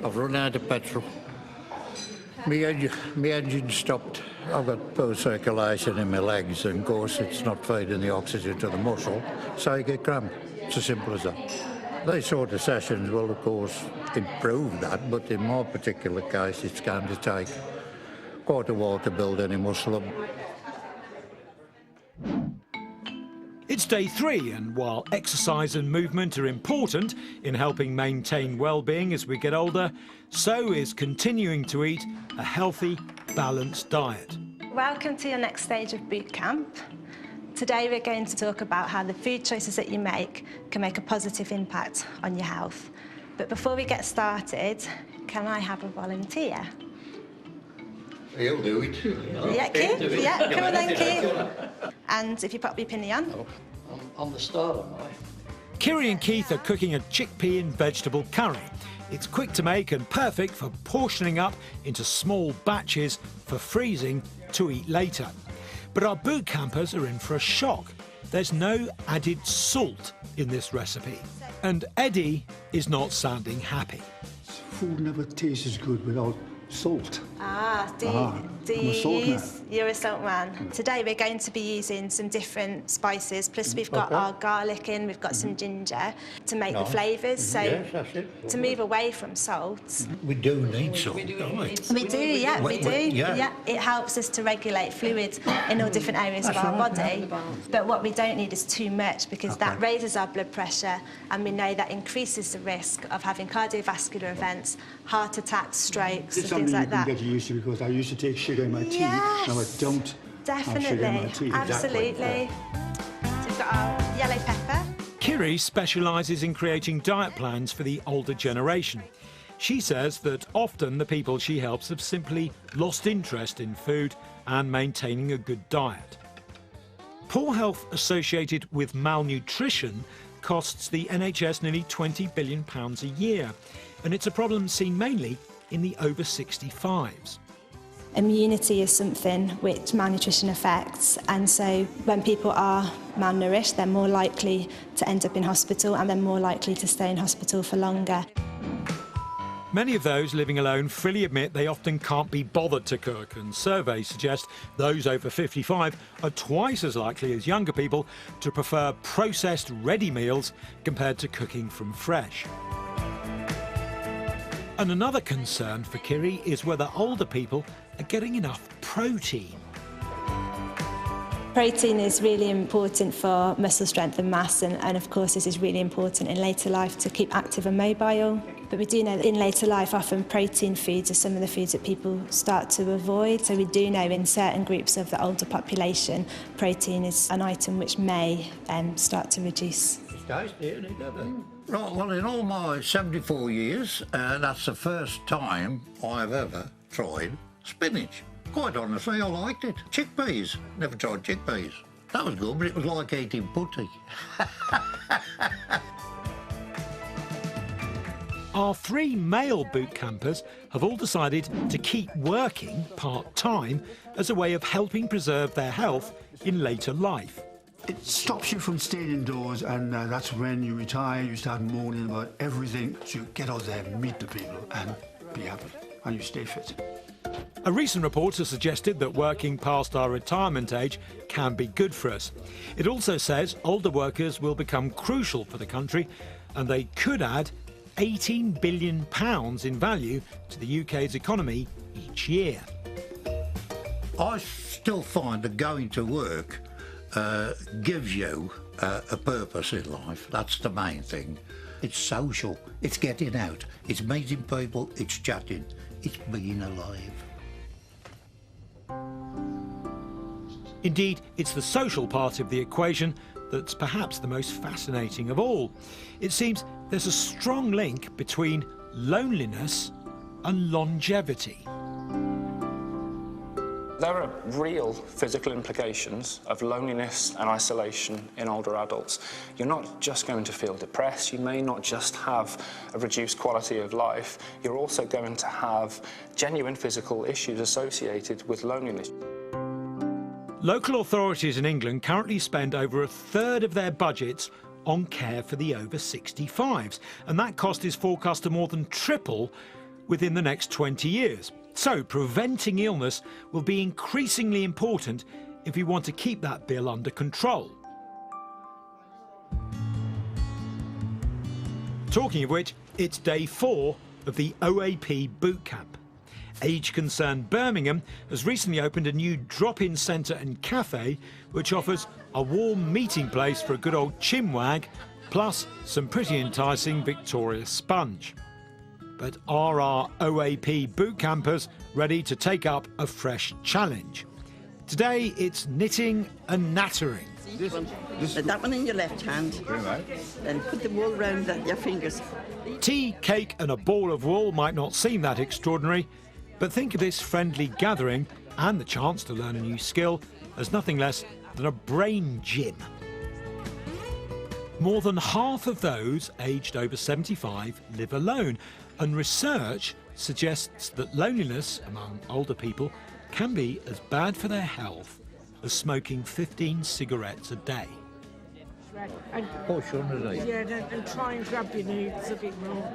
I've run out of petrol. My engine stopped. I've got poor circulation in my legs, and of course it's not feeding the oxygen to the muscle, so you get cramp. It's as simple as that. These sort of sessions will, of course, improve that, but in my particular case, it's going to take quite a while to build any muscle up. It's day 3, and while exercise and movement are important in helping maintain well-being as we get older, so is continuing to eat a healthy, balanced diet. Welcome to your next stage of boot camp. Today we're going to talk about how the food choices that you make can make a positive impact on your health. But before we get started, can I have a volunteer? He'll do it. Yeah, Keith? Yeah, come on then, Keith. And if you pop your pinny on. Oh, I'm the starter, am I? Kiri and Keith are cooking a chickpea and vegetable curry. It's quick to make and perfect for portioning up into small batches for freezing to eat later. But our boot campers are in for a shock. There's no added salt in this recipe. And Eddie is not sounding happy. Food never tastes as good without salt. You're a salt man. Today we're going to be using some different spices, plus we've got our garlic in, we've got some ginger to make the flavours. So yes, that's it. to move away from salt. We do need salt, don't we? We do. Yeah. It helps us to regulate fluids in all different areas of our body. But what we don't need is too much, because that raises our blood pressure, and we know that increases the risk of having cardiovascular events, heart attacks, strokes, and things like that. It's something you can get used to, because I used to take sugar in my tea. Yes, now I don't have sugar in my tea. Absolutely. So we've got our yellow pepper. Kiri specialises in creating diet plans for the older generation. She says that often the people she helps have simply lost interest in food and maintaining a good diet. Poor health associated with malnutrition costs the NHS nearly £20 billion a year, and it's a problem seen mainly in the over 65s. Immunity is something which malnutrition affects, and so when people are malnourished, they're more likely to end up in hospital, and they're more likely to stay in hospital for longer. Many of those living alone freely admit they often can't be bothered to cook, and surveys suggest those over 55 are twice as likely as younger people to prefer processed ready meals compared to cooking from fresh. And another concern for Kiri is whether older people are getting enough protein. Protein is really important for muscle strength and mass, and of course this is really important in later life to keep active and mobile. But we do know that in later life often protein foods are some of the foods that people start to avoid. So we do know in certain groups of the older population, protein is an item which may start to reduce. It's tasty, isn't it? Right, well, in all my 74 years, that's the first time I've ever tried spinach. Quite honestly, I liked it. Chickpeas. Never tried chickpeas. That was good, but it was like eating putty. Our 3 male boot campers have all decided to keep working part-time as a way of helping preserve their health in later life. It stops you from staying indoors, and that's when you retire, you start moaning about everything. So you get out there, meet the people, and be happy, and you stay fit. A recent report has suggested that working past our retirement age can be good for us. It also says older workers will become crucial for the country, and they could add £18 billion in value to the UK's economy each year. I still find that going to work gives you a purpose in life. That's the main thing. It's social, it's getting out, it's meeting people, it's chatting, it's being alive. Indeed, it's the social part of the equation that's perhaps the most fascinating of all. It seems there's a strong link between loneliness and longevity. There are real physical implications of loneliness and isolation in older adults. You're not just going to feel depressed, you may not just have a reduced quality of life, you're also going to have genuine physical issues associated with loneliness. Local authorities in England currently spend over 1/3 of their budgets on care for the over 65s, and that cost is forecast to more than triple within the next 20 years. So preventing illness will be increasingly important if we want to keep that bill under control. Talking of which, it's day 4 of the OAP Bootcamp. Age Concerned Birmingham has recently opened a new drop-in centre and cafe which offers a warm meeting place for a good old chinwag, plus some pretty enticing Victoria sponge. But are our OAP bootcampers ready to take up a fresh challenge? Today it's knitting and nattering. Put that one in your left hand. Then put the wool round your fingers. Tea, cake and a ball of wool might not seem that extraordinary, but think of this friendly gathering and the chance to learn a new skill as nothing less than a brain gym. More than half of those aged over 75 live alone, and research suggests that loneliness among older people can be as bad for their health as smoking 15 cigarettes a day. And try and grab your knees a bit more.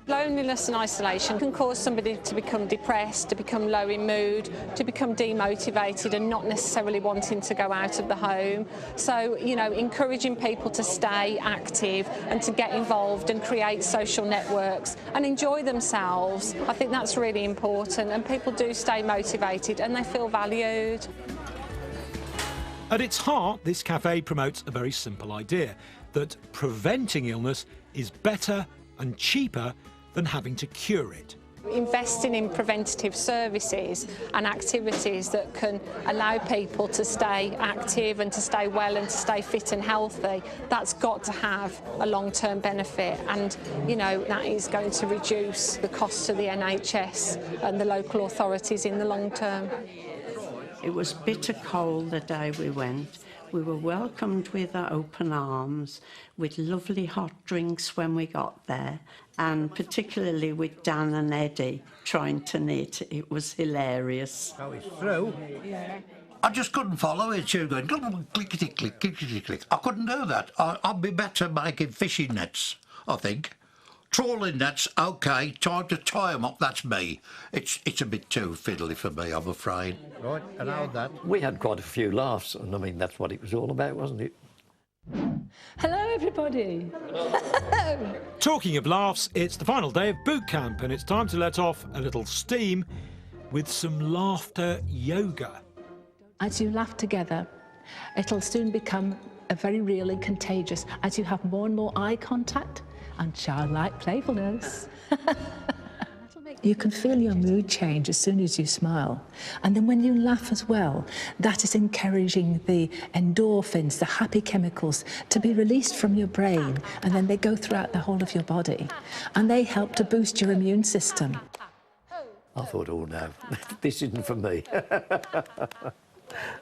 Loneliness and isolation can cause somebody to become depressed, to become low in mood, to become demotivated and not necessarily wanting to go out of the home. So, you know, encouraging people to stay active and to get involved and create social networks and enjoy themselves, I think that's really important, and people do stay motivated and they feel valued. At its heart, this cafe promotes a very simple idea, that preventing illness is better and cheaper than having to cure it. Investing in preventative services and activities that can allow people to stay active and to stay well and to stay fit and healthy, that's got to have a long-term benefit, and you know that is going to reduce the cost to the NHS and the local authorities in the long term. It was bitter cold the day we went. We were welcomed with our open arms, with lovely hot drinks when we got there, and particularly with Dan and Eddie trying to knit. It was hilarious. So it's through. I just couldn't follow it. She was going clickety click, clickety click. I couldn't do that. I'd be better making fishing nets, I think. Trawling nets, OK, time to tie them up, that's me. It's a bit too fiddly for me, I'm afraid. Right, and how that? We had quite a few laughs, and I mean, that's what it was all about, wasn't it? Hello, everybody. Talking of laughs, it's the final day of boot camp, and it's time to let off a little steam with some laughter yoga. As you laugh together, it'll soon become very real and contagious as you have more and more eye contact and childlike playfulness. You can feel your mood change as soon as you smile. And then when you laugh as well, that is encouraging the endorphins, the happy chemicals, to be released from your brain, and then they go throughout the whole of your body. And they help to boost your immune system. I thought, oh no, this isn't for me.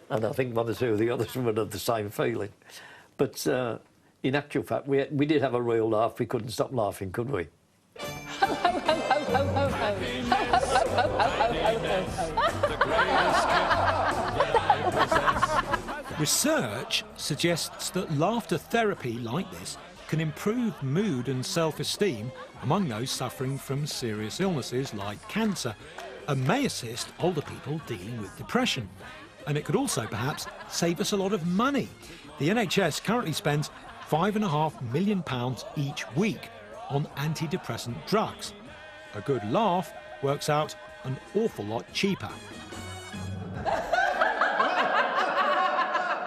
And I think one or two of the others would have the same feeling. But in actual fact, we did have a real laugh. We couldn't stop laughing, could we? Research suggests that laughter therapy like this can improve mood and self-esteem among those suffering from serious illnesses like cancer, and may assist older people dealing with depression. And it could also perhaps save us a lot of money. The NHS currently spends £5.5 million each week on antidepressant drugs. A good laugh works out an awful lot cheaper.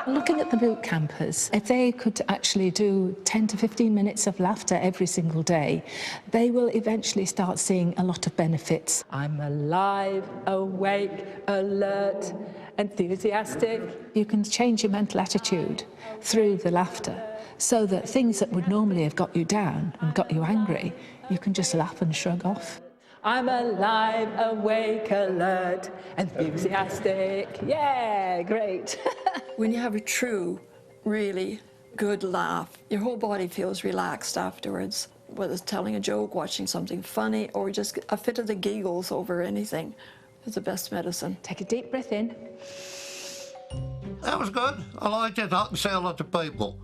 Looking at the boot campers, if they could actually do 10 to 15 minutes of laughter every single day, they will eventually start seeing a lot of benefits. I'm alive, awake, alert, enthusiastic. You can change your mental attitude through the laughter, so that things that would normally have got you down and got you angry, you can just laugh and shrug off. I'm alive, awake, alert, enthusiastic. Yeah, great. When you have a true, really good laugh, your whole body feels relaxed afterwards. Whether it's telling a joke, watching something funny, or just a fit of the giggles over anything, is the best medicine. Take a deep breath in. That was good. I liked it. I can see a lot of people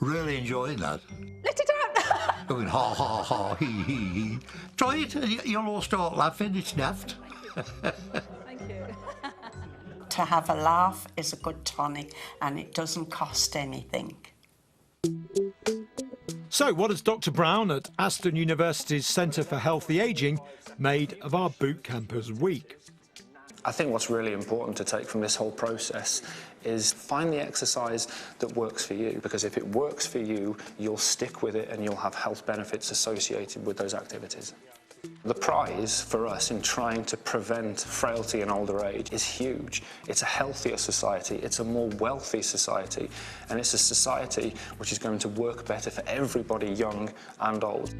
really enjoying that. Let it out! doing ha ha ha, he he. Try it, and you'll all start laughing. It's daft. Thank you. To have a laugh is a good tonic, and it doesn't cost anything. So what has Dr Brown at Aston University's Centre for Healthy Ageing made of our boot campers week? I think what's really important to take from this whole process is find the exercise that works for you, because if it works for you, you'll stick with it and you'll have health benefits associated with those activities. The prize for us in trying to prevent frailty in older age is huge. It's a healthier society, it's a more wealthy society, and it's a society which is going to work better for everybody, young and old.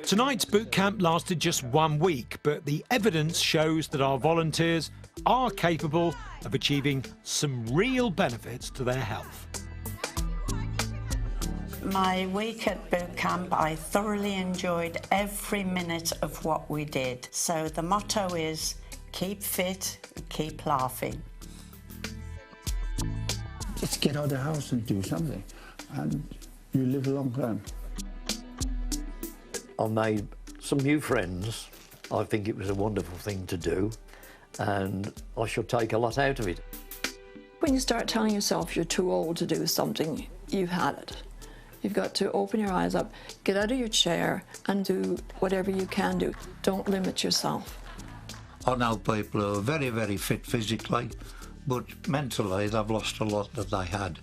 Tonight's boot camp lasted just 1 week, but the evidence shows that our volunteers are capable of achieving some real benefits to their health. My week at boot camp, I thoroughly enjoyed every minute of what we did. So the motto is, keep fit, keep laughing. Just get out of the house and do something, and you live a long time. I made some new friends. I think it was a wonderful thing to do, and I shall take a lot out of it. When you start telling yourself you're too old to do something, you've had it. You've got to open your eyes up, get out of your chair and do whatever you can do. Don't limit yourself. I know people who are very, very fit physically, but mentally they've lost a lot that they had.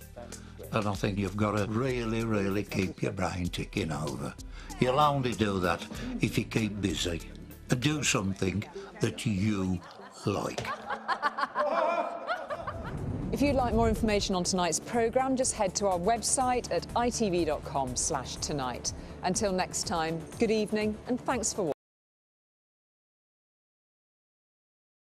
And I think you've got to really, really keep your brain ticking over. You'll only do that if you keep busy and do something that you like. If you'd like more information on tonight's programme, just head to our website at itv.com/tonight. Until next time, good evening and thanks for watching.